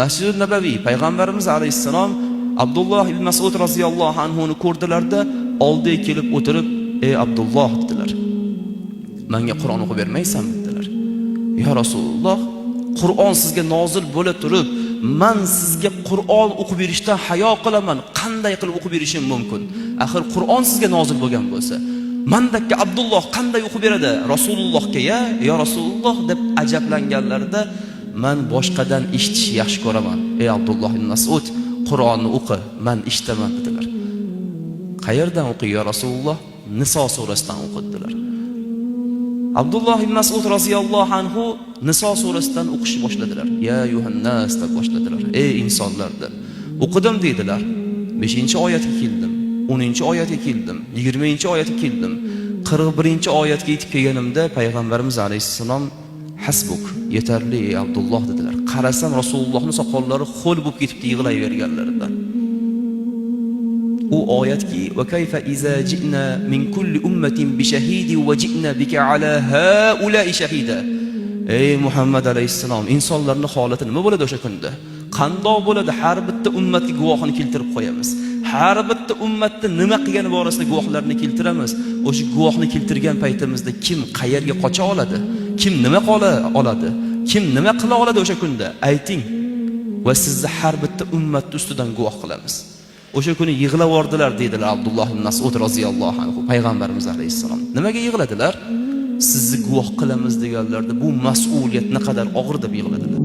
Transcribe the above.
Masjid Nabaviy payg'ambarimiz alayhissalom Abdulloh ibn Mas'ud roziyallohu anhuni ko'rdilarda, oldiga kelib o'tirib, "Ey Abdulloh" dedilar. "Menga Qur'on o'qib bermaysanmi?" dedilar. "Ya Rasululloh, Qur'on sizga nozil bo'la turib, men sizga Qur'on o'qib berishdan hayo qilaman. Qanday qilib o'qib berishim mumkin? Axir Qur'on sizga nozil bo'lgan bo'lsa, mendagi Abdulloh qanday o'qib beradi? Rasulullohga ya Rasululloh deb ajablanganlarida, "Men boshqadan eshitish yaxshi ko'raman. Ey Abdulloh ibn Mas'ud, Qur'onni o'qi, men eshitaman" dedilar. "Qayerdan o'qiy ya Rasululloh?" "Niso surasidan o'qi" dedilar. Abdulloh ibn Mas'ud roziyallohu anhu Niso surasidan o'qishni boshladilar. "Ya Yuhannas" deb boshladilar. "Ey insonlar" deb. O'qidim dedilar. 5-oyatga keldim, 10-oyatga keldim, 20-oyatga keldim. 41-oyatga yetib kelganimda payg'ambarimiz alayhissalom "Hasbuk, yetarli ey Abdulloh" dedilar. Qarasam Rasulullohning soqollari xo'l bo'lib ketibdi, yig'layverganlarida. U oyatki, "Va kayfa iza ji'na min kulli ummatin bi shahidi wa ji'na bika ala haula'i shahida." Ey Muhammad alayhissalom, insonlarning holati nima bo'ladi o'sha kunda? Qandoq bo'ladi? Har bitta ummatga guvohini keltirib qo'yamiz. Har bitta ummatda nima qilgani borasida guvohlarni keltiramiz. O'sha guvohni keltirgan paytimizda kim qayerga qocha oladi? Kim nima qila oladi? Kim nima qila oladi o'sha kunda? Ayting. Va sizni har bitta ummat ustidan guvoh qilamiz. O'sha kuni yig'lavordilar dedilar Abdulloh ibn Mas'ud roziyallohu anhu payg'ambarimiz alayhissalom. Nimaga yig'ladilar? Sizni guvoh qilamiz deganlarda bu mas'uliyat naqadar og'ir deb yig'ladilar.